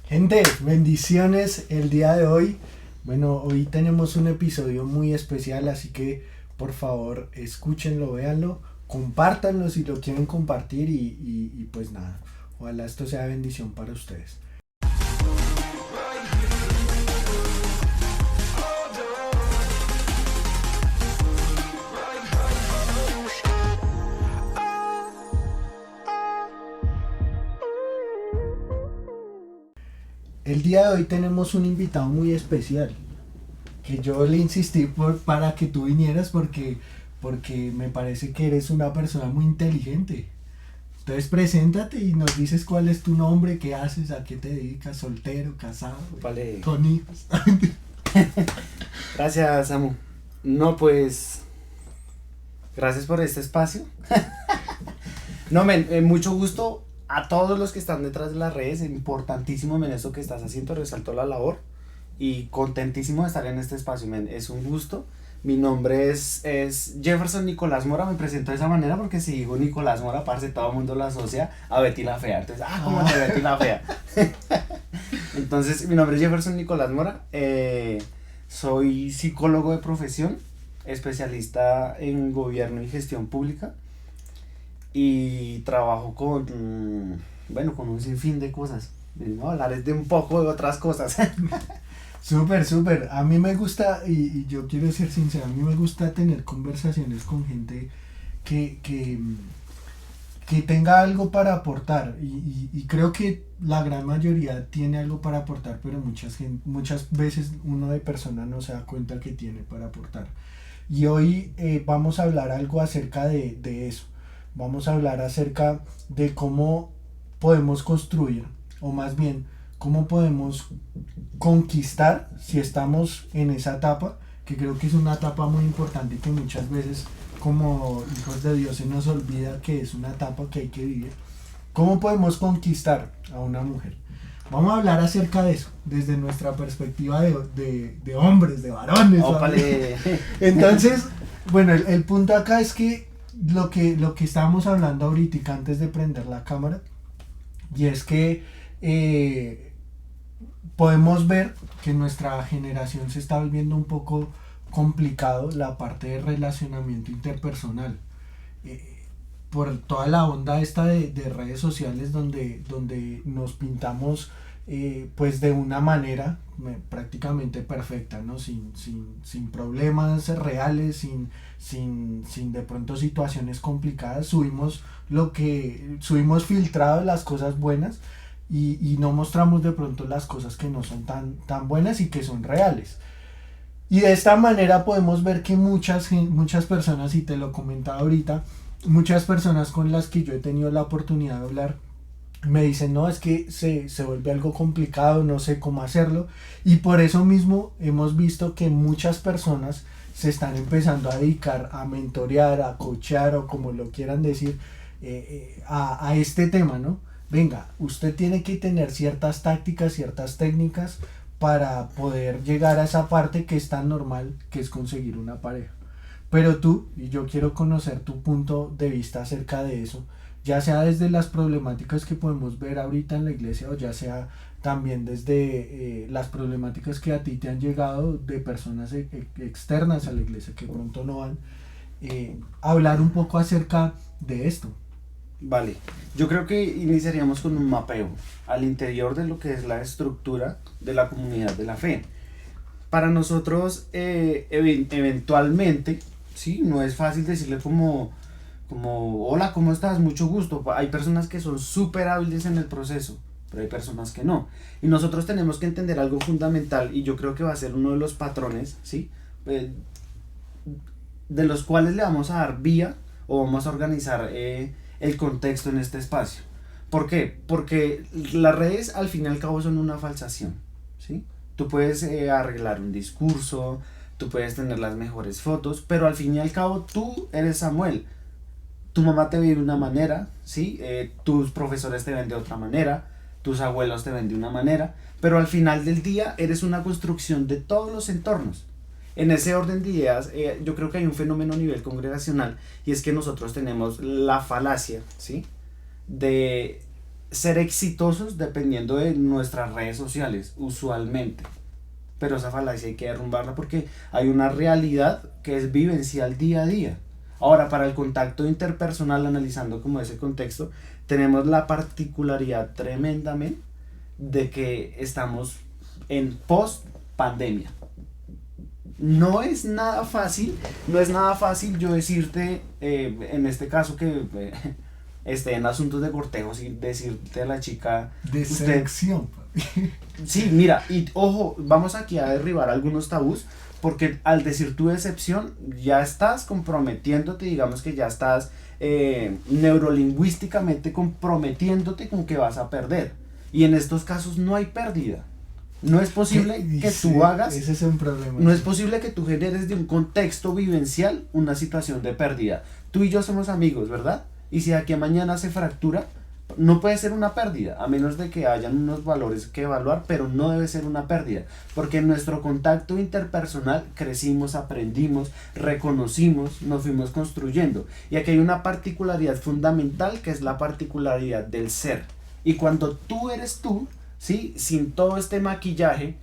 Gente, bendiciones el día de hoy. Bueno, hoy tenemos un episodio muy especial, así que por favor escúchenlo, véanlo, compártanlo si lo quieren compartir y pues nada, ojalá esto sea bendición para ustedes. El día de hoy tenemos un invitado muy especial, que yo le insistí para que tú vinieras porque me parece que eres una persona muy inteligente. Entonces preséntate y nos dices cuál es tu nombre, qué haces, a qué te dedicas, soltero, casado, Vale, con hijos. gracias, Samu. No, pues, gracias por este espacio. No, men, mucho gusto a todos los que están detrás de las redes. Importantísimo, men, eso que estás haciendo, resaltó la labor. Y contentísimo de estar en este espacio, men. Es un gusto. Mi nombre es Jefferson Nicolás Mora. Me presento de esa manera porque si digo Nicolás Mora, parce, todo el mundo lo asocia a Betty la Fea. Entonces, ¿cómo es de Betty la Fea? Entonces, mi nombre es Jefferson Nicolás Mora. Soy psicólogo de profesión, especialista en gobierno y gestión pública y trabajo bueno, con un sinfín de cosas. Vamos a hablar de un poco de otras cosas. Súper, súper. A mí me gusta, y yo quiero ser sincero, a mí me gusta tener conversaciones con gente que, que, que tenga algo para aportar. Y creo que la gran mayoría tiene algo para aportar, pero muchas veces uno de persona no se da cuenta que tiene para aportar. Y hoy vamos a hablar algo acerca de eso. Vamos a hablar acerca de cómo podemos construir, o más bien, cómo podemos conquistar si estamos en esa etapa, que creo que es una etapa muy importante y que muchas veces como hijos de Dios se nos olvida que es una etapa que hay que vivir. ¿Cómo podemos conquistar a una mujer? Vamos a hablar acerca de eso, desde nuestra perspectiva de hombres, de varones. Ópale. Entonces, bueno, el punto acá es que lo que estábamos hablando ahorita antes de prender la cámara, y es que podemos ver que nuestra generación se está volviendo un poco complicado la parte de relacionamiento interpersonal. Eh, por toda la onda esta de redes sociales donde nos pintamos pues de una manera prácticamente perfecta, ¿no? Sin problemas reales, sin de pronto situaciones complicadas, subimos filtrado las cosas buenas y no mostramos de pronto las cosas que no son tan buenas y que son reales. Y de esta manera podemos ver que muchas personas, y te lo comentaba ahorita, muchas personas con las que yo he tenido la oportunidad de hablar, me dicen, no, es que se vuelve algo complicado, no sé cómo hacerlo. Y por eso mismo hemos visto que muchas personas se están empezando a dedicar a mentorear, a coachar o como lo quieran decir, a este tema, ¿no? Venga, usted tiene que tener ciertas tácticas, ciertas técnicas para poder llegar a esa parte que es tan normal, que es conseguir una pareja. Pero tú, y yo quiero conocer tu punto de vista acerca de eso, ya sea desde las problemáticas que podemos ver ahorita en la iglesia o ya sea también desde las problemáticas que a ti te han llegado de personas externas a la iglesia que pronto no van, hablar un poco acerca de esto. Vale, yo creo que iniciaríamos con un mapeo al interior de lo que es la estructura de la comunidad de la fe. Para nosotros, eventualmente, sí, no es fácil decirle hola, ¿cómo estás? Mucho gusto. Hay personas que son súper hábiles en el proceso, pero hay personas que no. Y nosotros tenemos que entender algo fundamental, y yo creo que va a ser uno de los patrones, ¿sí? Eh, de los cuales le vamos a dar vía o vamos a organizar el contexto en este espacio. ¿Por qué? Porque las redes al fin y al cabo son una falsación, ¿sí? Tú puedes arreglar un discurso, tú puedes tener las mejores fotos, pero al fin y al cabo tú eres Samuel. Tu mamá te ve de una manera, ¿sí? Tus profesores te ven de otra manera, tus abuelos te ven de una manera, pero al final del día eres una construcción de todos los entornos. En ese orden de ideas, yo creo que hay un fenómeno a nivel congregacional, y es que nosotros tenemos la falacia, ¿sí? De ser exitosos dependiendo de nuestras redes sociales, usualmente. Pero esa falacia hay que derrumbarla porque hay una realidad que es vivencial día a día. Ahora, para el contacto interpersonal, analizando como ese contexto, tenemos la particularidad tremendamente de que estamos en post pandemia. No es nada fácil, no es nada fácil yo decirte, en este caso que esté en asuntos de cortejo, sin decirte a la chica, De usted, selección. sí, mira, y ojo, vamos aquí a derribar algunos tabús, porque al decir tu decepción, ya estás comprometiéndote, digamos que ya estás neurolingüísticamente comprometiéndote con que vas a perder. Y en estos casos no hay pérdida. No es posible que Sí, tú hagas, ese es un problema. no es posible que tú generes de un contexto vivencial una situación de pérdida. Tú y yo somos amigos, ¿verdad? Y si de aquí a mañana se fractura, no puede ser una pérdida, a menos de que hayan unos valores que evaluar, pero no debe ser una pérdida, porque en nuestro contacto interpersonal crecimos, aprendimos, reconocimos, nos fuimos construyendo. Y aquí hay una particularidad fundamental que es la particularidad del ser. Y cuando tú eres tú, ¿sí? Sin todo este maquillaje,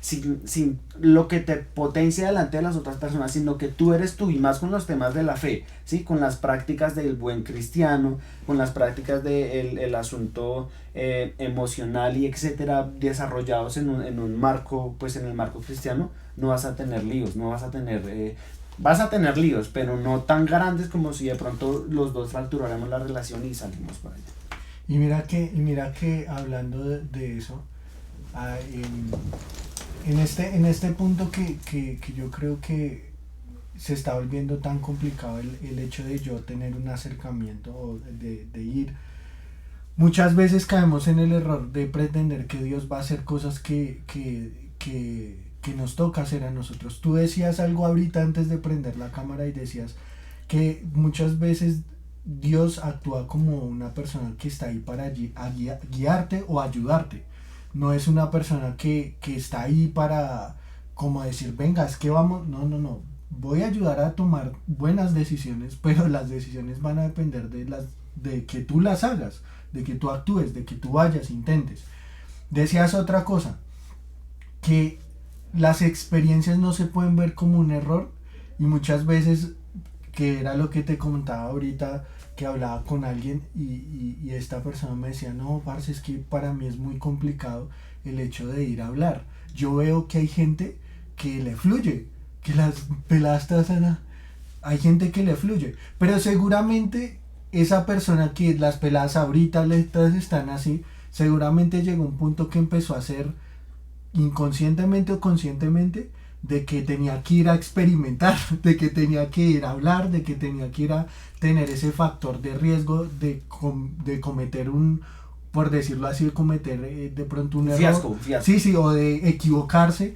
sin lo que te potencia delante de las otras personas, sino que tú eres tú, y más con los temas de la fe, ¿sí? Con las prácticas del buen cristiano, con las prácticas del el asunto emocional y etcétera, desarrollados en un marco, pues en el marco cristiano, no vas a tener líos, no vas a tener... vas a tener líos, pero no tan grandes como si de pronto los dos fracturáramos la relación y salimos por allá. Y mira que hablando de eso, ah, en este punto que yo creo que se está volviendo tan complicado el hecho de yo tener un acercamiento o de ir. Muchas veces caemos en el error de pretender que Dios va a hacer cosas que nos toca hacer a nosotros. Tú decías algo ahorita antes de prender la cámara y decías que muchas veces Dios actúa como una persona que está ahí para guiarte o ayudarte. No es una persona que está ahí para como decir, venga, es que vamos, no. Voy a ayudar a tomar buenas decisiones, pero las decisiones van a depender de que tú las hagas, de que tú actúes, de que tú vayas, intentes. Decías otra cosa, que las experiencias no se pueden ver como un error y muchas veces, que era lo que te comentaba ahorita, que hablaba con alguien y esta persona me decía, no, parce, es que para mí es muy complicado el hecho de ir a hablar. Yo veo que hay gente que le fluye, que las peladas tasanas, hay gente que le fluye, pero seguramente esa persona que las peladas ahorita todas están así, seguramente llegó a un punto que empezó a hacer inconscientemente o conscientemente de que tenía que ir a experimentar, de que tenía que ir a hablar, de que tenía que ir a tener ese factor de riesgo de cometer por decirlo así, de cometer de pronto un error. Un fiasco. Sí, o de equivocarse.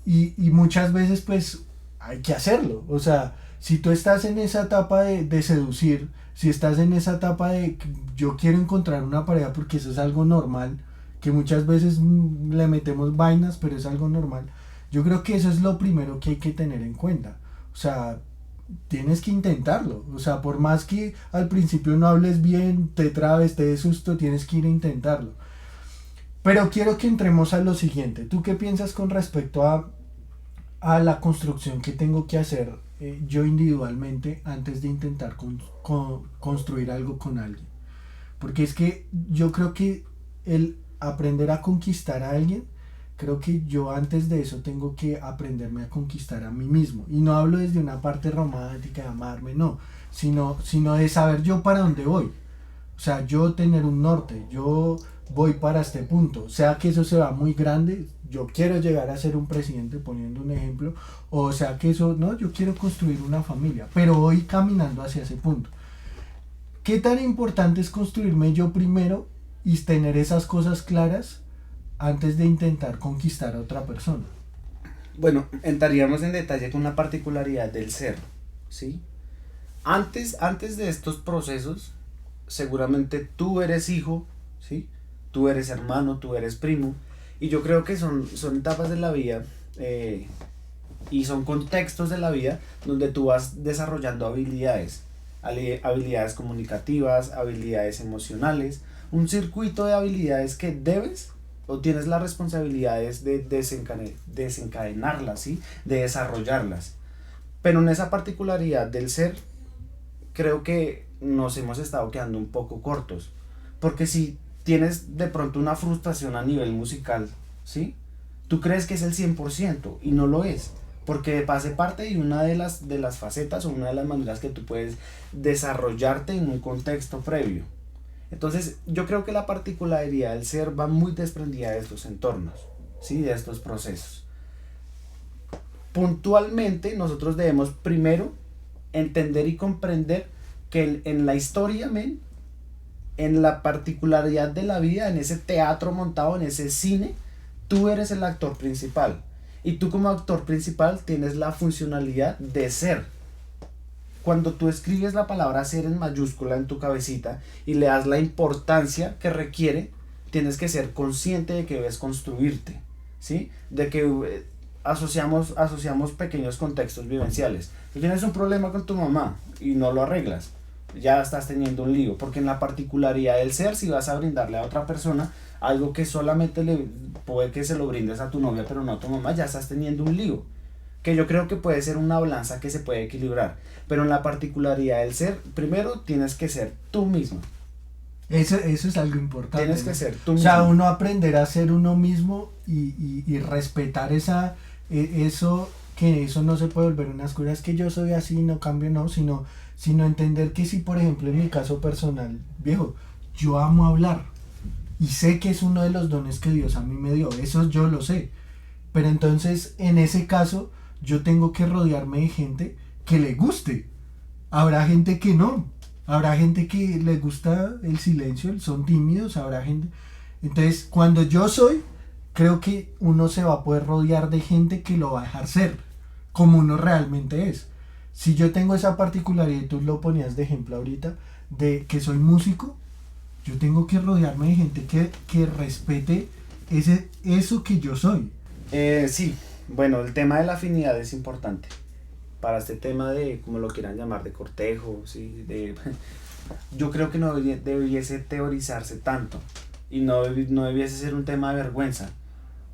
Y muchas veces pues hay que hacerlo. O sea, si tú estás en esa etapa de seducir, si estás en esa etapa de yo quiero encontrar una pareja porque eso es algo normal, que muchas veces le metemos vainas, pero es algo normal. Yo creo que eso es lo primero que hay que tener en cuenta. O sea, tienes que intentarlo. O sea, por más que al principio no hables bien, te trabes, te des susto, tienes que ir a intentarlo. Pero quiero que entremos a lo siguiente. ¿Tú qué piensas con respecto a la construcción que tengo que hacer yo individualmente antes de intentar construir algo con alguien? Porque es que yo creo que el aprender a conquistar a alguien, creo que yo antes de eso tengo que aprenderme a conquistar a mí mismo. Y no hablo desde una parte romántica de amarme, no, sino de saber yo para dónde voy. O sea, yo tener un norte, yo voy para este punto, sea que eso se va muy grande, yo quiero llegar a ser un presidente, poniendo un ejemplo, o sea que eso, no, yo quiero construir una familia, pero voy caminando hacia ese punto. ¿Qué tan importante es construirme yo primero y tener esas cosas claras antes de intentar conquistar a otra persona? Bueno, entraríamos en detalle con la particularidad del ser, ¿sí? Antes de estos procesos, seguramente tú eres hijo, ¿sí? Tú eres hermano, tú eres primo, y yo creo que son etapas de la vida y son contextos de la vida donde tú vas desarrollando habilidades comunicativas, habilidades emocionales, un circuito de habilidades que debes o tienes las responsabilidades de desencadenarlas, ¿sí? De desarrollarlas. Pero en esa particularidad del ser, creo que nos hemos estado quedando un poco cortos. Porque si tienes de pronto una frustración a nivel musical, ¿sí? Tú crees que es el 100% y no lo es. Porque hace parte de una de las facetas o una de las maneras que tú puedes desarrollarte en un contexto previo. Entonces, yo creo que la particularidad del ser va muy desprendida de estos entornos, ¿sí? De estos procesos. Puntualmente, nosotros debemos primero entender y comprender que en la historia, men, en la particularidad de la vida, en ese teatro montado, en ese cine, tú eres el actor principal. Y tú como actor principal tienes la funcionalidad de ser. Cuando tú escribes la palabra ser en mayúscula en tu cabecita y le das la importancia que requiere, tienes que ser consciente de que debes construirte, ¿sí? De que asociamos pequeños contextos vivenciales. Tú tienes un problema con tu mamá y no lo arreglas, ya estás teniendo un lío, porque en la particularidad del ser, si vas a brindarle a otra persona algo que solamente le puede que se lo brindes a tu novia pero no a tu mamá, ya estás teniendo un lío, que yo creo que puede ser una balanza que se puede equilibrar. Pero en la particularidad del ser, primero tienes que ser tú mismo. Eso es algo importante. Tienes que ser tú mismo. O sea, uno aprender a ser uno mismo y respetar eso, que eso no se puede volver unas cosas que yo soy así, no cambio, no, sino entender que si, por ejemplo, en mi caso personal, viejo, yo amo hablar y sé que es uno de los dones que Dios a mí me dio, eso yo lo sé. Pero entonces, en ese caso, yo tengo que rodearme de gente que le guste. Habrá gente que no. Habrá gente que le gusta el silencio, son tímidos, habrá gente. Entonces, cuando yo soy, creo que uno se va a poder rodear de gente que lo va a dejar ser, como uno realmente es. Si yo tengo esa particularidad, y tú lo ponías de ejemplo ahorita, de que soy músico, yo tengo que rodearme de gente que respete eso que yo soy. Sí, bueno, el tema de la afinidad es importante para este tema de, como lo quieran llamar, de cortejo, ¿sí? Yo creo que no debiese teorizarse tanto y no debiese ser un tema de vergüenza.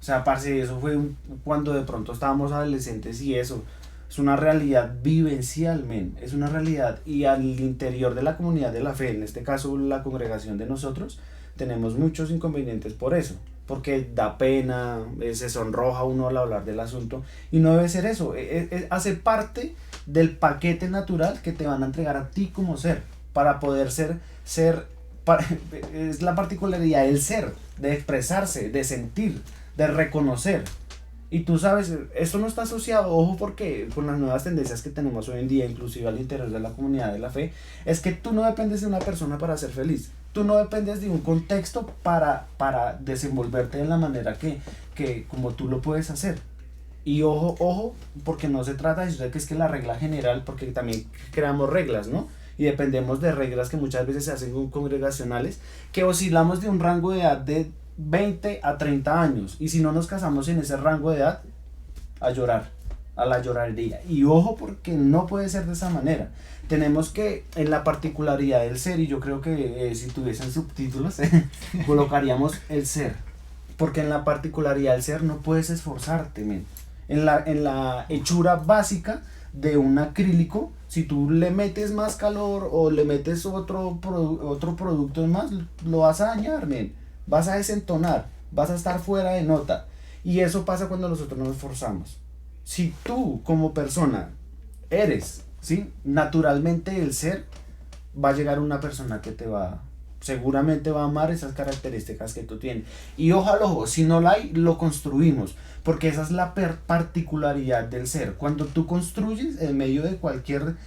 O sea, parce, eso fue cuando de pronto estábamos adolescentes y eso es una realidad vivencial, men, es una realidad, y al interior de la comunidad de la fe, en este caso la congregación de nosotros, tenemos muchos inconvenientes por eso. Porque da pena, se sonroja uno al hablar del asunto y no debe ser eso, hace parte del paquete natural que te van a entregar a ti como ser, para poder es la particularidad del ser, de expresarse, de sentir, de reconocer. Y tú sabes, esto no está asociado, ojo, porque con las nuevas tendencias que tenemos hoy en día, inclusive al interior de la comunidad de la fe, es que tú no dependes de una persona para ser feliz. Tú no dependes de un contexto para desenvolverte de la manera que como tú lo puedes hacer. Y ojo, porque no se trata de decir que es que la regla general, porque también creamos reglas, ¿no? Y dependemos de reglas que muchas veces se hacen congregacionales, que oscilamos de un rango de edad de 20 a 30 años, y si no nos casamos en ese rango de edad, a llorar, a la lloradería. Y ojo, porque no puede ser de esa manera. Tenemos que, en la particularidad del ser, y yo creo que si tuviesen subtítulos colocaríamos el ser, porque en la particularidad del ser no puedes esforzarte, men. En la hechura básica de un acrílico, si tú le metes más calor o le metes otro producto más, lo vas a dañar, men. Vas a desentonar, vas a estar fuera de nota. Y eso pasa cuando nosotros nos esforzamos. Si tú como persona eres, ¿sí? Naturalmente el ser, va a llegar una persona que seguramente va a amar esas características que tú tienes. Y ojalá, si no la hay, lo construimos. Porque esa es la particularidad del ser. Cuando tú construyes en medio de cualquier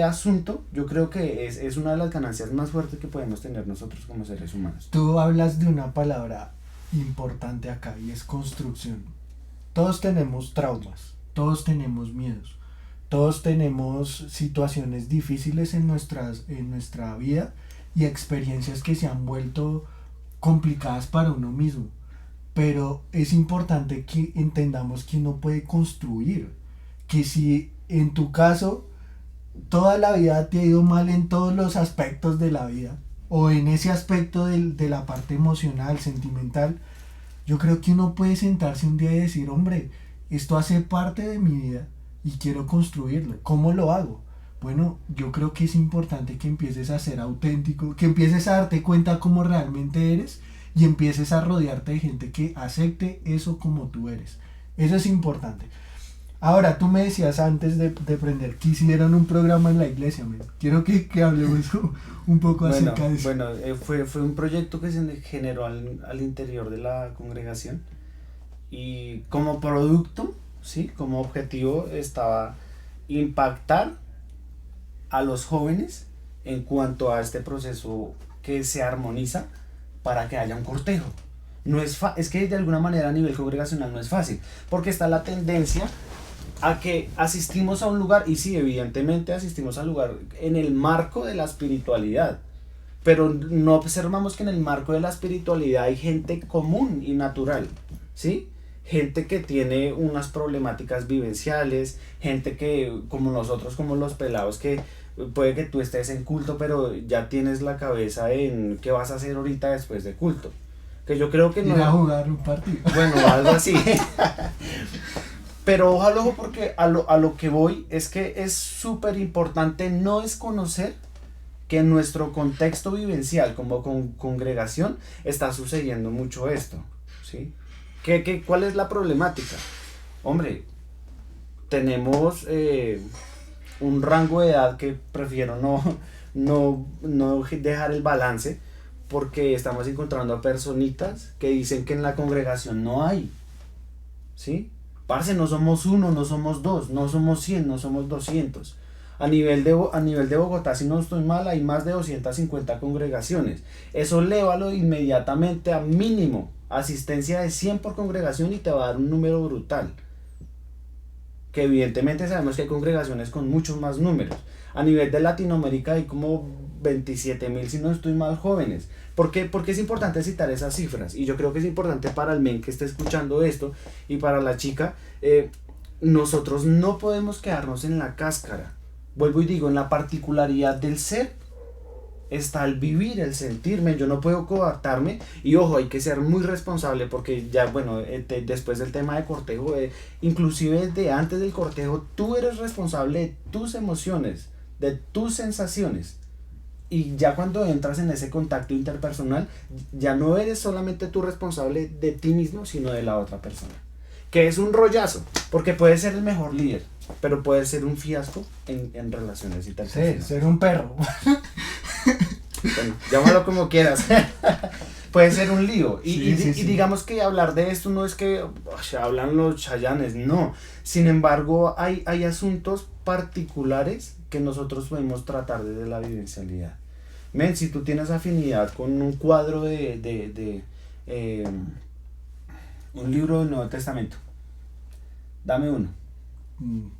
asunto, yo creo que es una de las ganancias más fuertes que podemos tener nosotros como seres humanos. Tú hablas de una palabra importante acá y es construcción. Todos tenemos traumas, todos tenemos miedos, todos tenemos situaciones difíciles en nuestra vida y experiencias que se han vuelto complicadas para uno mismo. Pero es importante que entendamos que uno puede construir, que si en tu caso toda la vida te ha ido mal en todos los aspectos de la vida, o en ese aspecto de la parte emocional, sentimental, yo creo que uno puede sentarse un día y decir, hombre, esto hace parte de mi vida y quiero construirlo. ¿Cómo lo hago? Bueno, yo creo que es importante que empieces a ser auténtico, que empieces a darte cuenta cómo realmente eres y empieces a rodearte de gente que acepte eso como tú eres. Eso es importante. Ahora, tú me decías antes de prender que hicieron un programa en la iglesia, man. Quiero que hablemos un poco acerca de eso. Bueno, fue un proyecto que se generó al interior de la congregación y como producto, ¿sí? Como objetivo estaba impactar a los jóvenes en cuanto a este proceso que se armoniza para que haya un cortejo. No es que de alguna manera a nivel congregacional no es fácil, porque está la tendencia a que asistimos a un lugar, y sí, evidentemente asistimos al lugar en el marco de la espiritualidad, pero no observamos que en el marco de la espiritualidad hay gente común y natural, ¿sí? Gente que tiene unas problemáticas vivenciales, gente que, como nosotros, como los pelados, que puede que tú estés en culto, pero ya tienes la cabeza en qué vas a hacer ahorita después de culto. Que yo creo que no... Ir a jugar un partido. Bueno, algo así. Pero ojalá, porque a lo que voy es que es súper importante no desconocer que en nuestro contexto vivencial como congregación está sucediendo mucho esto, ¿sí? ¿Cuál es la problemática? Hombre, tenemos un rango de edad que prefiero no dejar el balance, porque estamos encontrando a personitas que dicen que en la congregación no hay, ¿sí? Parce, no somos uno, no somos dos, no somos 100, no somos 200. A nivel de Bogotá, si no estoy mal, hay más de 250 congregaciones. Eso lévalo inmediatamente a mínimo asistencia de 100 por congregación y te va a dar un número brutal. Que evidentemente sabemos que hay congregaciones con muchos más números. A nivel de Latinoamérica hay como 27,000, si no estoy mal, jóvenes. ¿Por qué es importante citar esas cifras? Y yo creo que es importante para el men que esté escuchando esto y para la chica. Nosotros no podemos quedarnos en la cáscara. Vuelvo y digo, en la particularidad del ser está el vivir, el sentirme. Yo no puedo coartarme, y ojo, hay que ser muy responsable, porque ya, bueno, después del tema de cortejo, inclusive desde antes del cortejo, tú eres responsable de tus emociones, de tus sensaciones. Y ya cuando entras en ese contacto interpersonal, ya no eres solamente tú responsable de ti mismo, sino de la otra persona. Que es un rollazo, porque puedes ser el mejor líder, pero puede ser un fiasco en relaciones interpersonales. Sí, ser un perro. Bueno, llámalo como quieras. Puede ser un lío. Y Sí. digamos que hablar de esto no es que hablan los chayanes, no. Sin embargo, hay asuntos particulares que nosotros podemos tratar desde la vivencialidad. Men, si tú tienes afinidad con un cuadro de un libro del Nuevo Testamento, dame uno.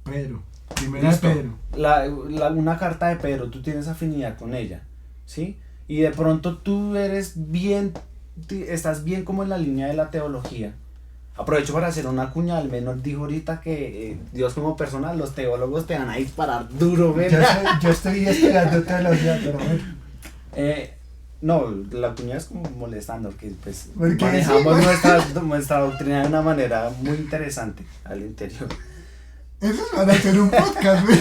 Pedro. Primera Listo. de Pedro. Una carta de Pedro, tú tienes afinidad con ella, ¿sí? Y de pronto tú estás bien como en la línea de la teología. Aprovecho para hacer una cuña. Al menos dijo ahorita que Dios como persona, los teólogos te van a disparar duro, ¿verdad? Yo estoy estudiando teología, pero bueno. No, la cuña es como molestando, que pues Porque manejamos sí, nuestra doctrina de una manera muy interesante al interior. Eso es para hacer un podcast, güey.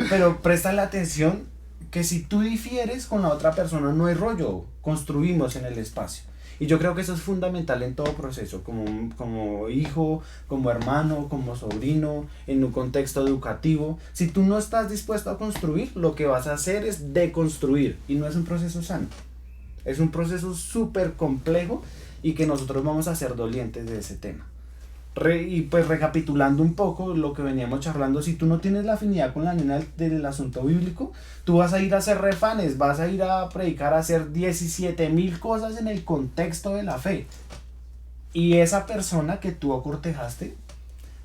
Pero presta la atención que si tú difieres con la otra persona no hay rollo, construimos en el espacio. Y yo creo que eso es fundamental en todo proceso, como hijo, como hermano, como sobrino, en un contexto educativo. Si tú no estás dispuesto a construir, lo que vas a hacer es deconstruir, y no es un proceso sano. Es un proceso súper complejo y que nosotros vamos a ser dolientes de ese tema. Y pues recapitulando un poco lo que veníamos charlando, si tú no tienes la afinidad con la nena del asunto bíblico, tú vas a ir a hacer refanes, vas a ir a predicar, a hacer 17,000 cosas en el contexto de la fe. Y esa persona que tú acortejaste,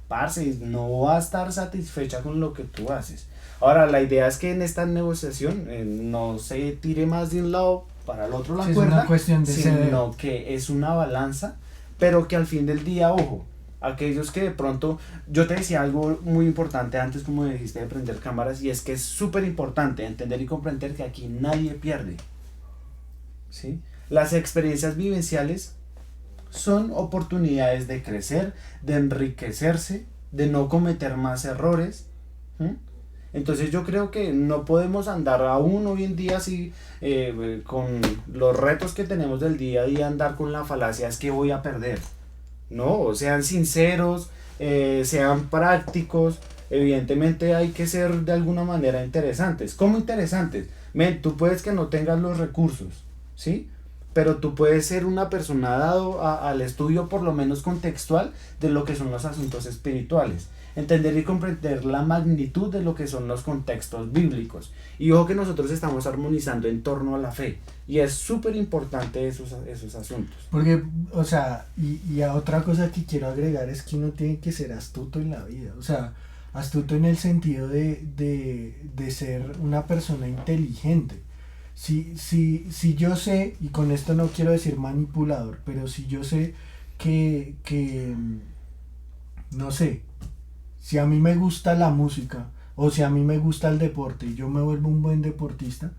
parce, no va a estar satisfecha con lo que tú haces. Ahora, la idea es que en esta negociación no se tire más de un lado para el otro la Sí, cuerda, es una cuestión de sino que es una balanza, pero que al fin del día, ojo, aquellos que de pronto, yo te decía algo muy importante antes, como dijiste, de prender cámaras, y es que es súper importante entender y comprender que aquí nadie pierde. ¿sí? Las experiencias vivenciales son oportunidades de crecer, de enriquecerse, de no cometer más errores. ¿Sí? Entonces yo creo que no podemos andar aún hoy en día así con los retos que tenemos del día a día, andar con la falacia es que voy a perder. No, sean sinceros, sean prácticos. Evidentemente hay que ser de alguna manera interesantes. ¿Cómo interesantes? Men, tú puedes que no tengas los recursos, ¿sí? Pero tú puedes ser una persona dado al estudio por lo menos contextual de lo que son los asuntos espirituales. Entender y comprender la magnitud de lo que son los contextos bíblicos. Y ojo que nosotros estamos armonizando en torno a la fe. Y es súper importante esos asuntos. Porque, o sea, y a otra cosa que quiero agregar es que uno tiene que ser astuto en la vida. O sea, astuto en el sentido de ser una persona inteligente. Si yo sé, y con esto no quiero decir manipulador, pero si yo sé que no sé, si a mí me gusta la música o si a mí me gusta el deporte y yo me vuelvo un buen deportista,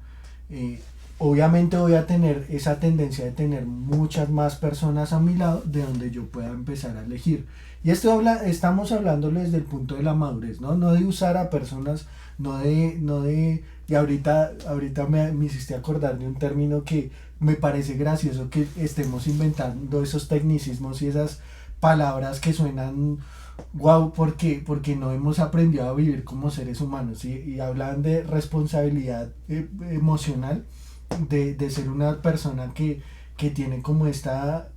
eh, obviamente voy a tener esa tendencia de tener muchas más personas a mi lado de donde yo pueda empezar a elegir. Y estamos hablándolo desde el punto de la madurez, ¿no? No de usar a personas, y ahorita me hiciste acordar de un término que me parece gracioso que estemos inventando esos tecnicismos y esas palabras que suenan wow, porque no hemos aprendido a vivir como seres humanos, ¿sí? Y hablan de responsabilidad emocional, de ser una persona que tiene como esta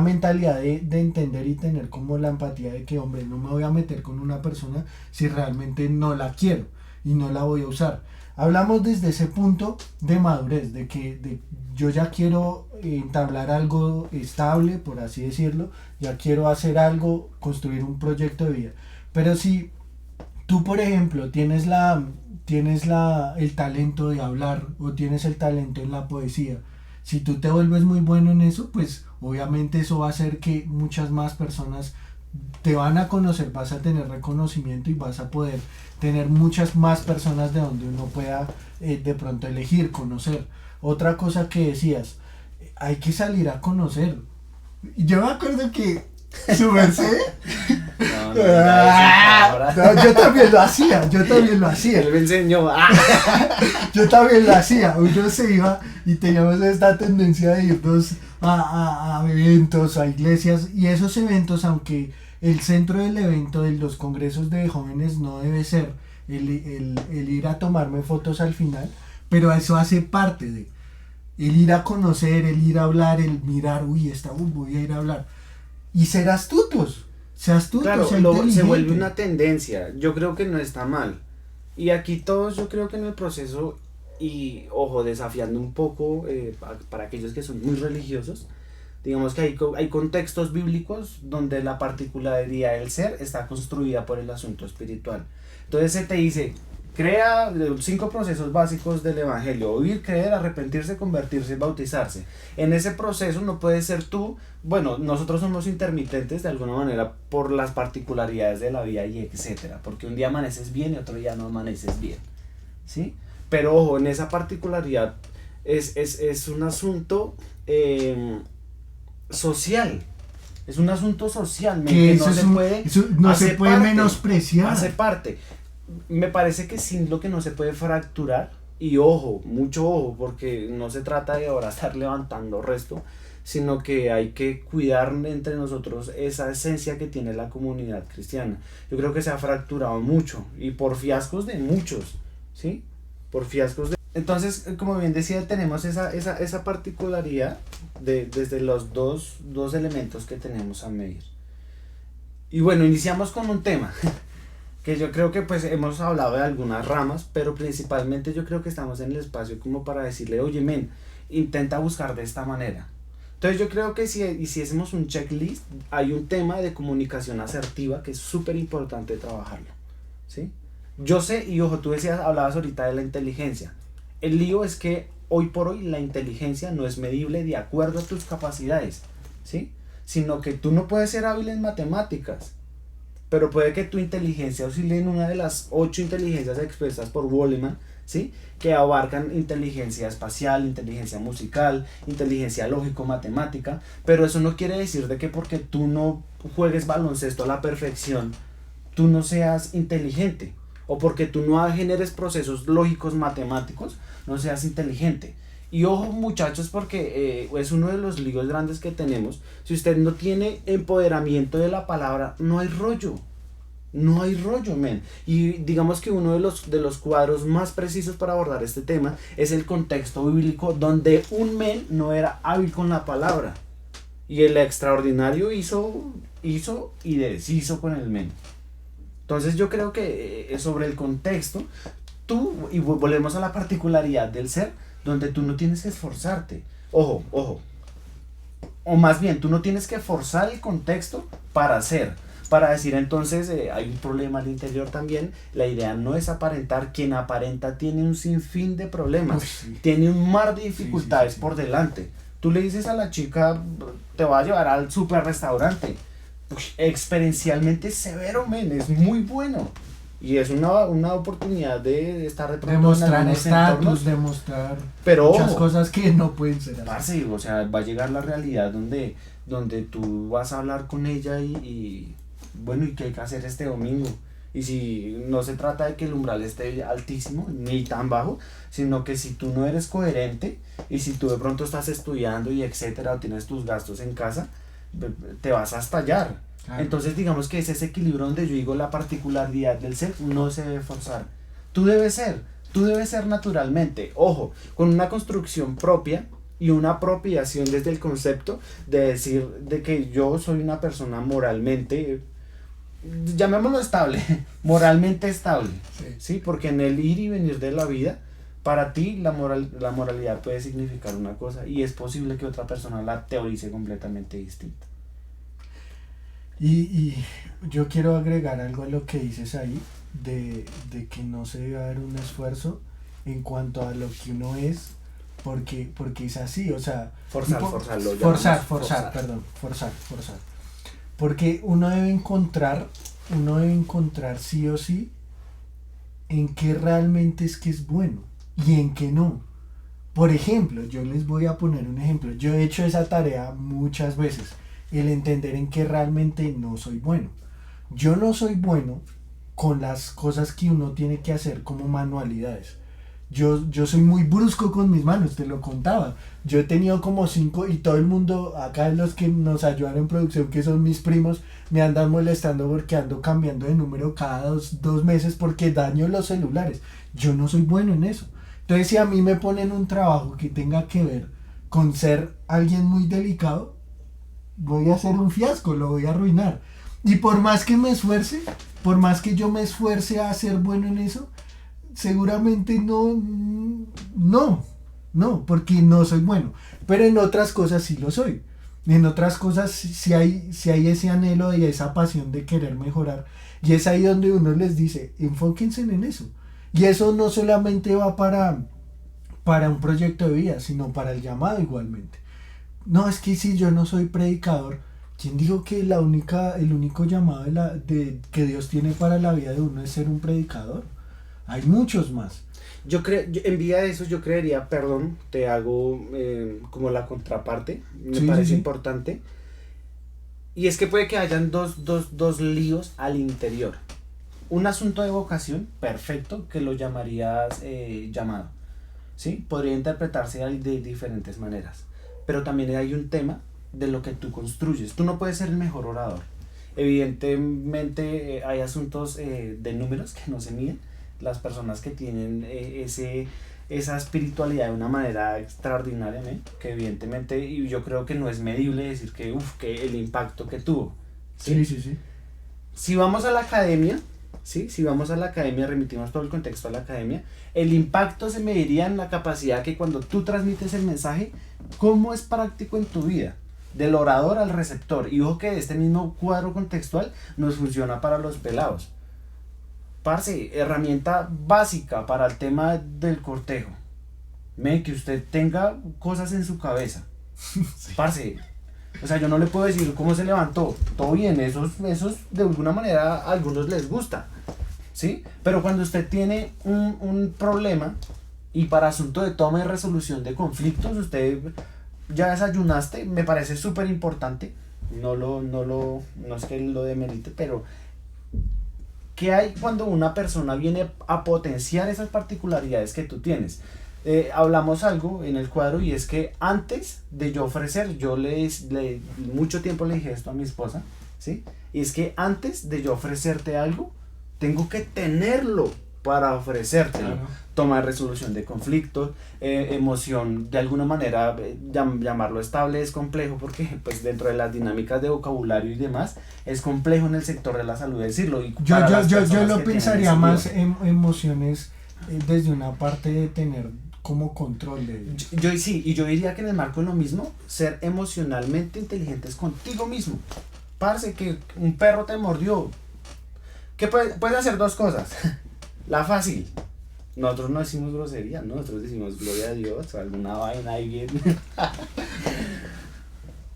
mentalidad de entender y tener como la empatía de que, hombre, no me voy a meter con una persona si realmente no la quiero y no la voy a usar. Hablamos desde ese punto de madurez, de yo ya quiero entablar algo estable, por así decirlo, ya quiero hacer algo, construir un proyecto de vida. Pero si tú, por ejemplo, el talento de hablar o tienes el talento en la poesía, si tú te vuelves muy bueno en eso, pues obviamente eso va a hacer que muchas más personas te van a conocer, vas a tener reconocimiento y vas a poder tener muchas más personas de donde uno pueda de pronto elegir, conocer. Otra cosa que decías, hay que salir a conocer. Yo me acuerdo que su merced. No, yo también lo hacía. Él me enseñó. Yo también lo hacía. Uno se iba y teníamos esta tendencia de irnos a eventos, a iglesias, y esos eventos, aunque el centro del evento de los congresos de jóvenes no debe ser el ir a tomarme fotos al final, pero eso hace parte de el ir a conocer, el ir a hablar, el mirar, voy a ir a hablar y ser astutos. Claro, se vuelve una tendencia. Yo creo que no está mal. Y aquí todos, yo creo que en el proceso, y ojo, desafiando un poco para aquellos que son muy religiosos, digamos que hay contextos bíblicos donde la particularidad del ser está construida por el asunto espiritual. Entonces se te dice, crea los 5 procesos básicos del evangelio: oír, creer, arrepentirse, convertirse y bautizarse. En ese proceso no puedes ser tú, bueno, nosotros somos intermitentes de alguna manera por las particularidades de la vida y etcétera, porque un día amaneces bien y otro día no amaneces bien, ¿sí? Pero ojo, en esa particularidad es un asunto social. Es un asunto social, que no se puede menospreciar. Hace parte. Me parece que sí, lo que no se puede fracturar, y ojo, mucho ojo, porque no se trata de ahora estar levantando resto, sino que hay que cuidar entre nosotros esa esencia que tiene la comunidad cristiana. Yo creo que se ha fracturado mucho, y por fiascos de muchos, ¿sí? Por fiascos de... Entonces, como bien decía, tenemos esa particularidad desde los dos elementos que tenemos a medir. Y bueno, iniciamos con un tema que yo creo que pues hemos hablado de algunas ramas, pero principalmente yo creo que estamos en el espacio como para decirle, oye men, intenta buscar de esta manera. Entonces yo creo que si hiciésemos un checklist, hay un tema de comunicación asertiva que es súper importante trabajarlo, ¿sí? Yo sé, y ojo, tú hablabas ahorita de la inteligencia. El lío es que hoy por hoy la inteligencia no es medible de acuerdo a tus capacidades, ¿sí? Sino que tú no puedes ser hábil en matemáticas, pero puede que tu inteligencia oscile en una de las 8 inteligencias expresas por Goleman, ¿sí? Que abarcan inteligencia espacial, inteligencia musical, inteligencia lógico-matemática, pero eso no quiere decir de que porque tú no juegues baloncesto a la perfección, tú no seas inteligente, o porque tú no generes procesos lógicos matemáticos, no seas inteligente. Y ojo muchachos, porque es uno de los líos grandes que tenemos. Si usted no tiene empoderamiento de la palabra, no hay rollo. No hay rollo, men. Y digamos que uno de los cuadros más precisos para abordar este tema es el contexto bíblico, donde un men no era hábil con la palabra. Y el extraordinario hizo y deshizo con el men. Entonces yo creo que sobre el contexto, y volvemos a la particularidad del ser, donde tú no tienes que esforzarte. Ojo. O más bien, tú no tienes que forzar el contexto para ser. Para decir entonces, hay un problema al interior también. La idea no es aparentar. Quien aparenta tiene un sinfín de problemas. Sí. Tiene un mar de dificultades por delante. Tú le dices a la chica, te va a llevar al super restaurante. Experiencialmente severo, men, es muy bueno. Y es una oportunidad de estar de pronto demostrar en estatus, demostrar pero muchas cosas que no pueden ser así. Parce, o sea, va a llegar la realidad donde tú vas a hablar con ella y bueno, ¿y qué hay que hacer este domingo? Y si no se trata de que el umbral esté altísimo, ni tan bajo, sino que si tú no eres coherente y si tú de pronto estás estudiando y etcétera, o tienes tus gastos en casa, te vas a estallar. Claro. Entonces digamos que es ese equilibrio donde yo digo la particularidad del ser no se debe forzar. Tú debes ser naturalmente, ojo, con una construcción propia y una apropiación desde el concepto de decir de que yo soy una persona moralmente, llamémoslo estable, moralmente estable, ¿sí? Porque en el ir y venir de la vida, para ti la moralidad puede significar una cosa y es posible que otra persona la teorice completamente distinta. Y yo quiero agregar algo a lo que dices ahí, de que no se debe haber un esfuerzo en cuanto a lo que uno es, porque es así, o sea... Forzar. Porque uno debe encontrar sí o sí en qué realmente es que es bueno y en qué no. Por ejemplo, yo les voy a poner un ejemplo. Yo he hecho esa tarea muchas veces, el entender en qué realmente no soy bueno. Yo no soy bueno con las cosas que uno tiene que hacer como manualidades. Yo soy muy brusco con mis manos, te lo contaba. Yo he tenido como 5 y todo el mundo, acá los que nos ayudan en producción, que son mis primos, me andan molestando porque ando cambiando de número cada dos meses porque daño los celulares. Yo no soy bueno en eso. Entonces si a mí me ponen un trabajo que tenga que ver con ser alguien muy delicado, voy a hacer un fiasco, lo voy a arruinar. Y por más que me esfuerce, por más que yo me esfuerce a ser bueno en eso, seguramente no, porque no soy bueno. Pero en otras cosas sí lo soy. En otras cosas sí hay ese anhelo y esa pasión de querer mejorar. Y es ahí donde uno les dice, enfóquense en eso. Y eso no solamente va para un proyecto de vida, sino para el llamado igualmente. No, es que si yo no soy predicador, ¿quién dijo que el único llamado que Dios tiene para la vida de uno es ser un predicador? Hay muchos más. En vía de eso yo creería, perdón, te hago como la contraparte, me parece importante. Y es que puede que hayan dos líos al interior. Un asunto de vocación, perfecto, que lo llamarías llamado. ¿Sí? Podría interpretarse de diferentes maneras. Pero también hay un tema de lo que tú construyes. Tú no puedes ser el mejor orador. Evidentemente hay asuntos de números que no se miden. Las personas que tienen esa espiritualidad de una manera extraordinaria, que evidentemente, y yo creo que no es medible decir que el impacto que tuvo. Sí. Si vamos a la academia, remitimos todo el contexto a la academia, el impacto se mediría en la capacidad que cuando tú transmites el mensaje, cómo es práctico en tu vida, del orador al receptor. Y ojo que este mismo cuadro contextual nos funciona para los pelados. Parce, herramienta básica para el tema del cortejo. Que usted tenga cosas en su cabeza. Sí. Parce, o sea, yo no le puedo decir cómo se levantó. Todo bien, esos de alguna manera a algunos les gusta. ¿sí? Pero cuando usted tiene un problema y para asunto de toma y resolución de conflictos, usted ya desayunaste, me parece súper importante, no es que lo demerite, pero ¿qué hay cuando una persona viene a potenciar esas particularidades que tú tienes? Hablamos algo en el cuadro y es que antes de yo ofrecer, mucho tiempo le dije esto a mi esposa, ¿sí? Y es que antes de yo ofrecerte algo, tengo que tenerlo para ofrecértelo. Claro. Toma de resolución de conflictos, emoción, de alguna manera, llamarlo estable es complejo porque pues dentro de las dinámicas de vocabulario y demás, es complejo en el sector de la salud decirlo. Y Yo yo lo pensaría más en emociones desde una parte de tener como control de ellos. Yo diría que en el marco de lo mismo, ser emocionalmente inteligentes contigo mismo. Parce, que un perro te mordió. ¿Qué puedes hacer dos cosas? La fácil. Nosotros no decimos grosería, ¿no? Nosotros decimos gloria a Dios o alguna vaina ahí bien.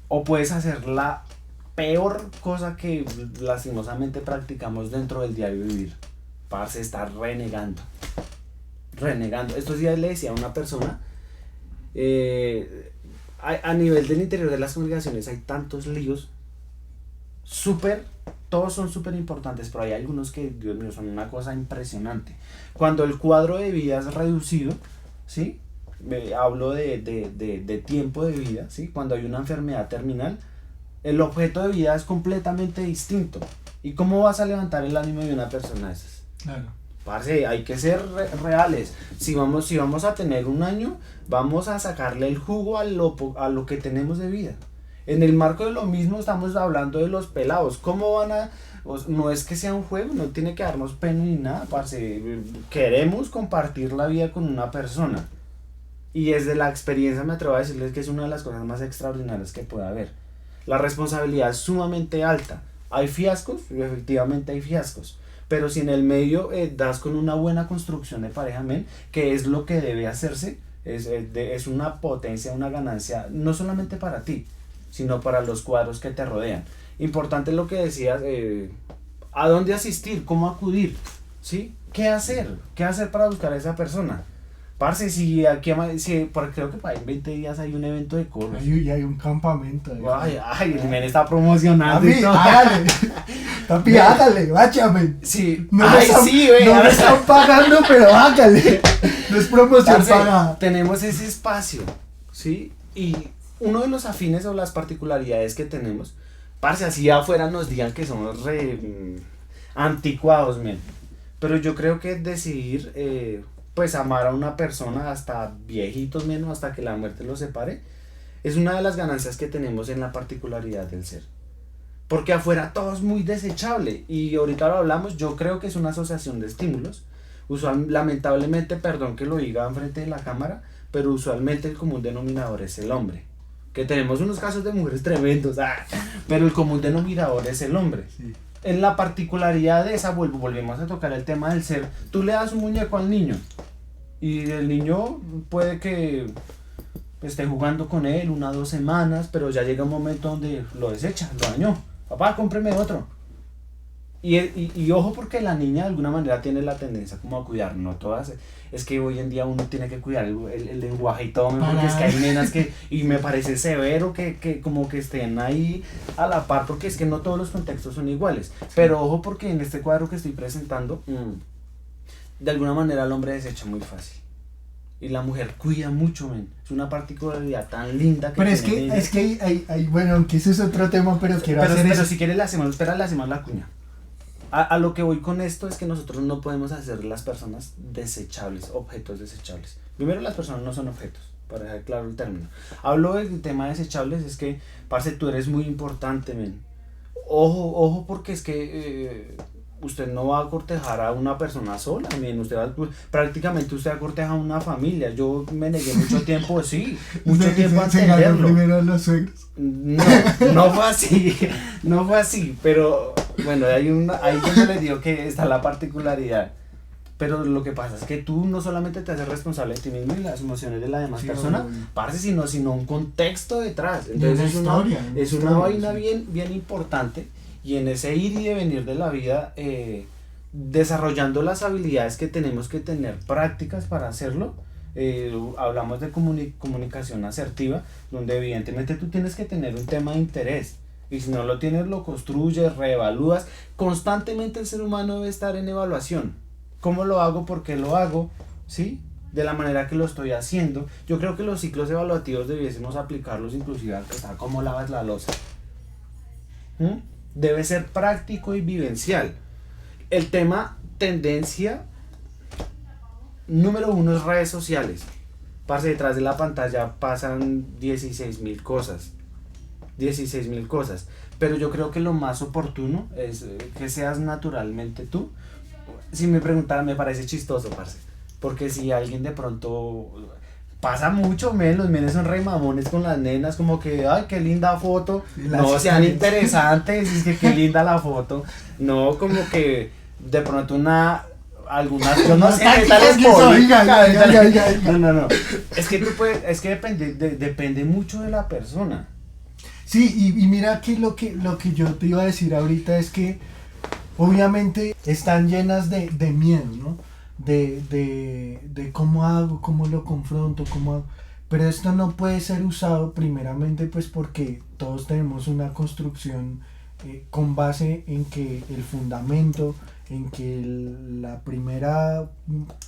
O puedes hacer la peor cosa que lastimosamente practicamos dentro del diario vivir. Parce, estar renegando. Estos días le decía a una persona, a nivel del interior de las congregaciones hay tantos líos, todos son súper importantes, pero hay algunos que, Dios mío, son una cosa impresionante. Cuando el cuadro de vida es reducido, ¿sí? Hablo de tiempo de vida, ¿sí? Cuando hay una enfermedad terminal, el objeto de vida es completamente distinto. ¿Y cómo vas a levantar el ánimo de una persona de esas? Claro. Parce, hay que ser reales. Si vamos a tener un año, vamos a sacarle el jugo a lo que tenemos de vida. En el marco de lo mismo estamos hablando de los pelados. ¿Cómo van a...? No es que sea un juego, no tiene que darnos pena ni nada, parce. Queremos compartir la vida con una persona. Y desde la experiencia me atrevo a decirles que es una de las cosas más extraordinarias que puede haber. La responsabilidad es sumamente alta. ¿Hay fiascos? Efectivamente hay fiascos. Pero si en el medio das con una buena construcción de pareja, que es lo que debe hacerse, es una potencia, una ganancia, no solamente para ti, sino para los cuadros que te rodean. Importante lo que decías, ¿a dónde asistir? ¿Cómo acudir? ¿Sí? ¿Qué hacer? ¿Qué hacer para buscar a esa persona? Parce, creo que en 20 días hay un evento de coro. Y hay un campamento. El men está promocionando. Hágale. Papi, hágale, váchame. Sí. No me están pagando, pero hágale. No es promoción pagada. Tenemos ese espacio, ¿sí? Y uno de los afines o las particularidades que tenemos, parce, así afuera nos digan que somos anticuados, men. Pero yo creo que decidir, pues amar a una persona hasta viejitos menos, hasta que la muerte los separe, es una de las ganancias que tenemos en la particularidad del ser. Porque afuera todo es muy desechable y ahorita lo hablamos, yo creo que es una asociación de estímulos. Lamentablemente, perdón que lo diga enfrente de la cámara, pero usualmente el común denominador es el hombre. Que tenemos unos casos de mujeres tremendos, pero el común denominador es el hombre. Sí. En la particularidad de esa, volvemos a tocar el tema del ser. Tú le das un muñeco al niño y el niño puede que esté jugando con él 1 o 2 semanas, pero ya llega un momento donde lo desecha, lo dañó. Papá, cómpreme otro. Y ojo, porque la niña de alguna manera tiene la tendencia como a cuidar, no todas. Es que hoy en día uno tiene que cuidar el lenguaje y todo, porque es que hay nenas que, y me parece severo que como que estén ahí a la par, porque es que no todos los contextos son iguales. Pero ojo, porque en este cuadro que estoy presentando, de alguna manera el hombre desecha muy fácil. Y la mujer cuida mucho, es una particularidad tan linda que pero es que hay, bueno, aunque ese es otro tema, pero pero si quieres le hacemos la cuña. A lo que voy con esto es que nosotros no podemos hacer las personas desechables, objetos desechables. Primero, las personas no son objetos, para dejar claro el término. Hablo del tema de desechables, es que, parce, tú eres muy importante, Ojo, porque es que usted no va a cortejar a una persona sola, prácticamente usted corteja a una familia. Yo me negué mucho tiempo, tiempo a entenderlo. Primero a los suegros. No fue así, pero bueno, ahí yo le digo que está la particularidad. Pero lo que pasa es que tú no solamente te haces responsable de ti mismo y las emociones de la demás persona, parce, sino un contexto detrás. Entonces es una vaina bien importante, y en ese ir y devenir de la vida desarrollando las habilidades que tenemos que tener prácticas para hacerlo. Hablamos de comunicación asertiva, donde evidentemente tú tienes que tener un tema de interés. Y si no lo tienes, lo construyes, reevalúas. Constantemente el ser humano debe estar en evaluación. ¿Cómo lo hago? ¿Por qué lo hago? ¿Sí? De la manera que lo estoy haciendo. Yo creo que los ciclos evaluativos debiésemos aplicarlos inclusive a cómo lavas la loza. Debe ser práctico y vivencial. El tema tendencia número 1 es redes sociales. Parce, detrás de la pantalla pasan 16.000 cosas. 16.000 cosas. Pero yo creo que lo más oportuno es que seas naturalmente tú. Si me preguntaran, me parece chistoso, parce. Porque si alguien de pronto pasa mucho, los menes son re mamones con las nenas, como que, ay, qué linda foto. No sean interesantes, es que qué linda la foto. No, como que de pronto algunas, yo no sé qué tal es no. Es que tú puedes, es que depende mucho de la persona. Sí, y mira que lo que yo te iba a decir ahorita es que obviamente están llenas de miedo, ¿no? De cómo hago, cómo lo confronto, cómo hago. Pero esto no puede ser usado primeramente pues porque todos tenemos una construcción con base en que el fundamento, en que la primera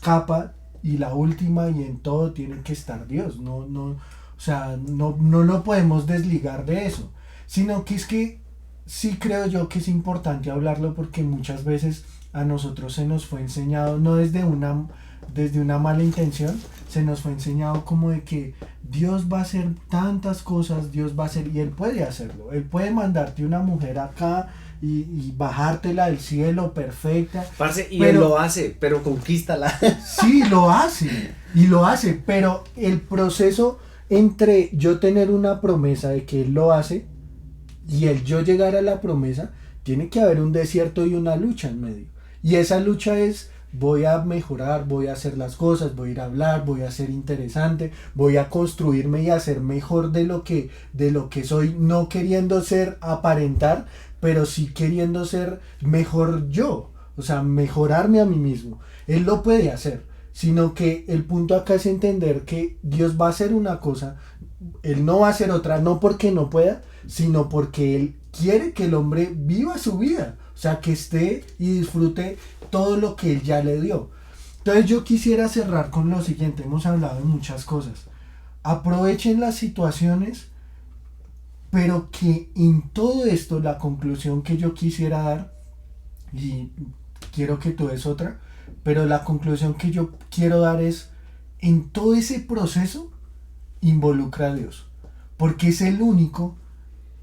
capa y la última y en todo tiene que estar Dios. O sea, no lo podemos desligar de eso, sino que es que sí creo yo que es importante hablarlo porque muchas veces a nosotros se nos fue enseñado, no desde una mala intención, se nos fue enseñado como de que Dios va a hacer tantas cosas, Dios va a hacer, y Él puede hacerlo, Él puede mandarte una mujer acá y bajártela del cielo perfecta. Parce, y Él lo hace, pero conquístala. Sí, lo hace, pero el proceso entre yo tener una promesa de que Él lo hace y el yo llegar a la promesa, tiene que haber un desierto y una lucha en medio. Y esa lucha es, voy a mejorar, voy a hacer las cosas, voy a ir a hablar, voy a ser interesante, voy a construirme y a ser mejor de lo que soy, no queriendo ser aparentar, pero sí queriendo ser mejor yo, o sea, mejorarme a mí mismo. Él lo puede hacer, sino que el punto acá es entender que Dios va a hacer una cosa, Él no va a hacer otra, no porque no pueda, sino porque Él quiere que el hombre viva su vida, o sea, que esté y disfrute todo lo que Él ya le dio. Entonces yo quisiera cerrar con lo siguiente, hemos hablado de muchas cosas. Aprovechen las situaciones, pero que en todo esto la conclusión que yo quisiera dar, y quiero que tú des otra, pero la conclusión que yo quiero dar es, en todo ese proceso, involucra a Dios, porque es el único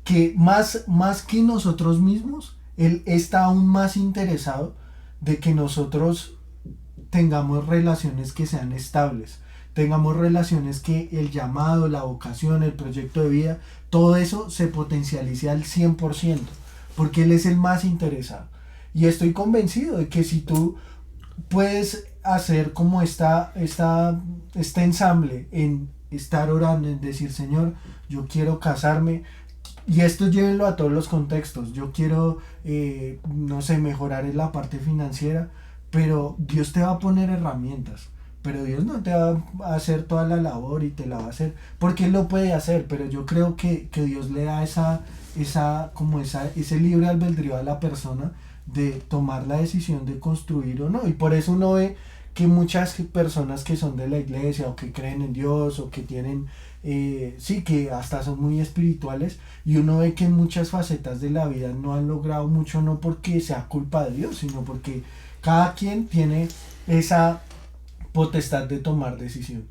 que más que nosotros mismos, Él está aún más interesado de que nosotros tengamos relaciones que sean estables, tengamos relaciones que el llamado, la vocación, el proyecto de vida, todo eso se potencialice al 100%, porque Él es el más interesado. Y estoy convencido de que si tú puedes hacer como este ensamble en estar orando, en decir, Señor, yo quiero casarme, y esto llévenlo a todos los contextos, yo quiero, no sé, mejorar en la parte financiera, pero Dios te va a poner herramientas, pero Dios no te va a hacer toda la labor y te la va a hacer, porque Él lo puede hacer, pero yo creo que Dios le da ese libre albedrío a la persona de tomar la decisión de construir o no, y por eso uno ve que muchas personas que son de la iglesia o que creen en Dios o que tienen sí, que hasta son muy espirituales, y uno ve que en muchas facetas de la vida no han logrado mucho, no porque sea culpa de Dios, sino porque cada quien tiene esa potestad de tomar decisión.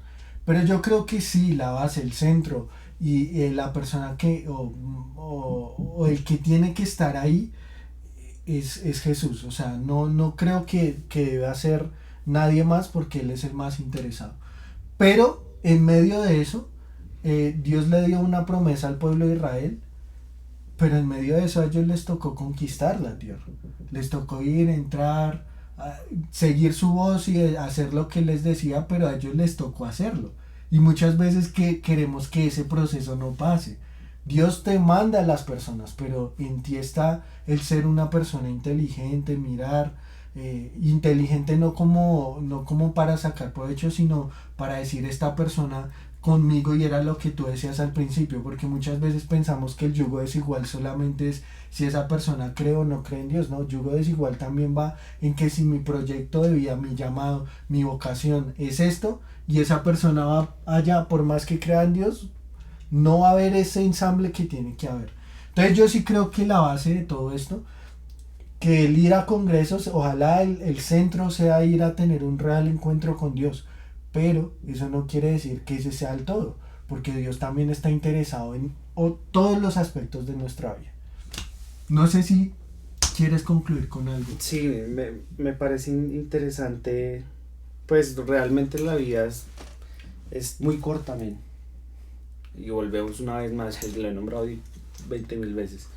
Pero yo creo que sí, la base, el centro y la persona que o el que tiene que estar ahí es Jesús. O sea, no creo que deba ser nadie más, porque Él es el más interesado. Pero en medio de eso, Dios le dio una promesa al pueblo de Israel, pero en medio de eso a ellos les tocó conquistar la tierra, les tocó ir, entrar, seguir su voz y hacer lo que Él les decía, pero a ellos les tocó hacerlo. Y muchas veces que queremos que ese proceso no pase. Dios te manda a las personas, pero en ti está el ser una persona inteligente, mirar, inteligente no como para sacar provecho, sino para decir esta persona conmigo, y era lo que tú decías al principio, porque muchas veces pensamos que el yugo desigual solamente es si esa persona cree o no cree en Dios. No, yugo desigual también va en que si mi proyecto de vida, mi llamado, mi vocación es esto, y esa persona va allá, por más que crea en Dios, no va a haber ese ensamble que tiene que haber. Entonces yo sí creo que la base de todo esto, que el ir a congresos, ojalá el centro sea ir a tener un real encuentro con Dios, pero eso no quiere decir que ese sea el todo, porque Dios también está interesado en todos los aspectos de nuestra vida. No sé si quieres concluir con algo. Sí, me parece interesante, pues realmente la vida es muy corta, men. Y volvemos una vez más, lo he nombrado 20.000 veces,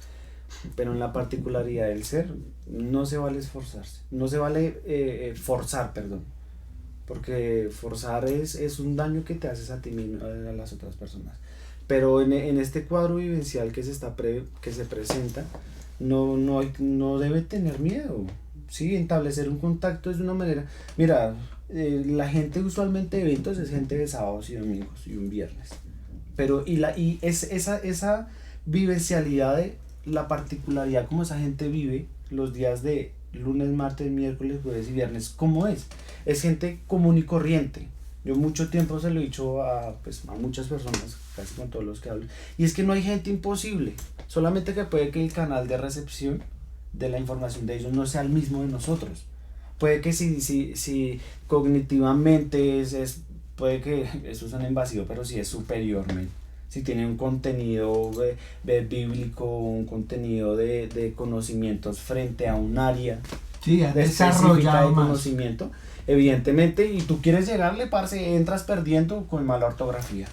pero en la particularidad del ser no se vale esforzarse, no se vale forzar, perdón, porque forzar es un daño que te haces a ti mismo, a las otras personas. Pero en este cuadro vivencial que se presenta, no debe tener miedo. Sí, establecer un contacto es de una manera. Mira, la gente usualmente de eventos es gente de sábados y domingos y un viernes. Pero esa vivencialidad de la particularidad como esa gente vive los días de lunes, martes, miércoles, jueves y viernes, ¿cómo es? Es gente común y corriente. Yo mucho tiempo se lo he dicho a muchas personas, casi con todos los que hablo, y es que no hay gente imposible, solamente que puede que el canal de recepción de la información de ellos no sea el mismo de nosotros. Puede que si cognitivamente puede que eso suene invasivo, pero si es superior, si tiene un contenido bíblico, un contenido de conocimientos frente a un área desarrollado de conocimiento, evidentemente, y tú quieres llegarle, parce, entras perdiendo con mala ortografía,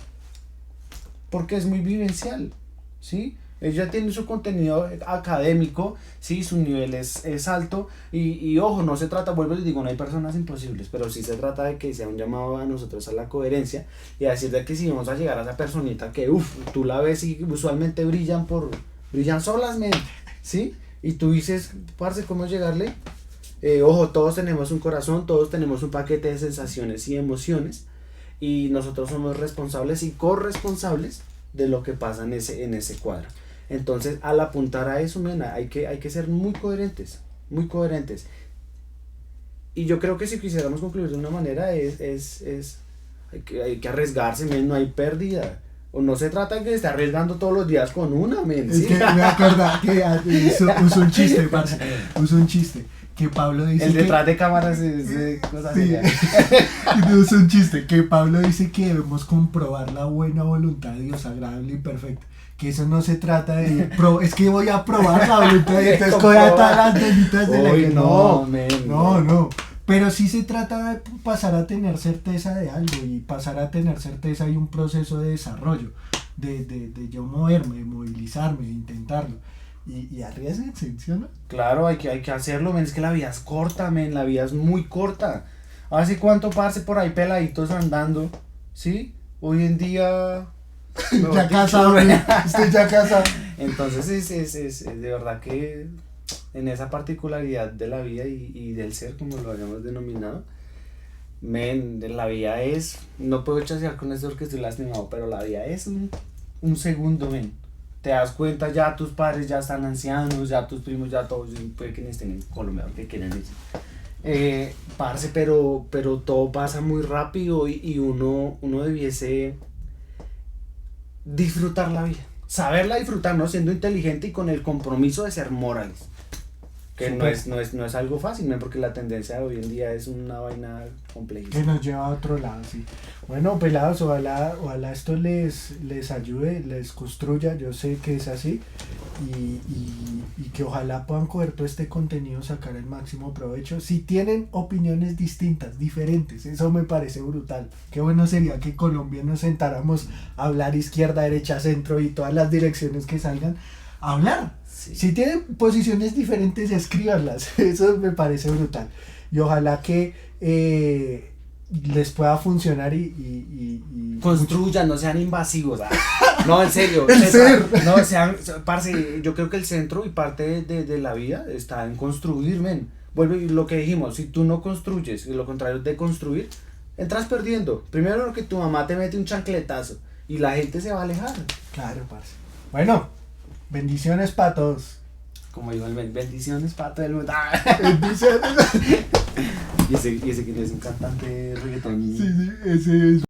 porque es muy vivencial, ¿sí? Ella tiene su contenido académico, sí, su nivel es alto, y ojo, no se trata, vuelvo y les digo, no hay personas imposibles, pero sí se trata de que sea un llamado a nosotros a la coherencia, y a decir de que si vamos a llegar a esa personita que, tú la ves y usualmente brillan solas, ¿sí? Y tú dices, parce, ¿cómo llegarle? Ojo, todos tenemos un corazón, todos tenemos un paquete de sensaciones y emociones, y nosotros somos responsables y corresponsables de lo que pasa en ese cuadro. Entonces, al apuntar a eso, hay que ser muy coherentes, muy coherentes. Y yo creo que si quisiéramos concluir de una manera, hay que arriesgarse, no hay pérdida. O no se trata de que se esté arriesgando todos los días con una, Es ¿sí? que me acuerdo que usó un chiste, parce, usó un chiste. Que Pablo dice el detrás de cámaras es cosa sí. Es un chiste que Pablo dice que debemos comprobar la buena voluntad de Dios, agradable y perfecta, que eso no se trata de es que voy a probar la voluntad de Dios, entonces coge a todas las deditas de la que no, pero sí se trata de pasar a tener certeza de algo, y pasar a tener certeza y un proceso de desarrollo, de yo moverme, de movilizarme, de intentarlo. Y arriesguense, ¿sí o no? Claro, hay que hacerlo, es que la vida es corta, la vida es muy corta. ¿Hace cuánto parce por ahí peladitos andando? ¿Sí? Hoy en día... ya casado, estoy ya casado. Entonces es de verdad que en esa particularidad de la vida y del ser, como lo habíamos denominado, la vida no puedo chasear con esto porque estoy lastimado, pero la vida es un segundo, te das cuenta, ya tus padres ya están ancianos, ya tus primos ya todos, puede que no estén en Colombia, que quieren decir. Parce, pero todo pasa muy rápido, y uno debiese disfrutar la vida, saberla disfrutar, ¿no? Siendo inteligente y con el compromiso de ser morales, que no es algo fácil, porque la tendencia de hoy en día es una vaina compleja que nos lleva a otro lado, sí. Bueno, pelados, ojalá esto les ayude, les construya, yo sé que es así, y que ojalá puedan coger todo este contenido, sacar el máximo provecho. Si tienen opiniones distintas, diferentes, eso me parece brutal. Qué bueno sería que Colombia nos sentáramos a hablar izquierda, derecha, centro y todas las direcciones que salgan a hablar. Sí. Si tienen posiciones diferentes, escríbanlas. Eso me parece brutal. Y ojalá que les pueda funcionar y construyan, no sean invasivos. No, en serio. No, parce, yo creo que el centro y parte de la vida está en construir, vuelve y lo que dijimos, si tú no construyes y lo contrario es de construir, entras perdiendo. Primero lo que tu mamá te mete un chancletazo y la gente se va a alejar. Claro, parce. Bueno, bendiciones para todos. Como dijo el men, bendiciones para todo el mundo. Bendiciones. Y ese que es un cantante de reggaetón. Sí, ese es.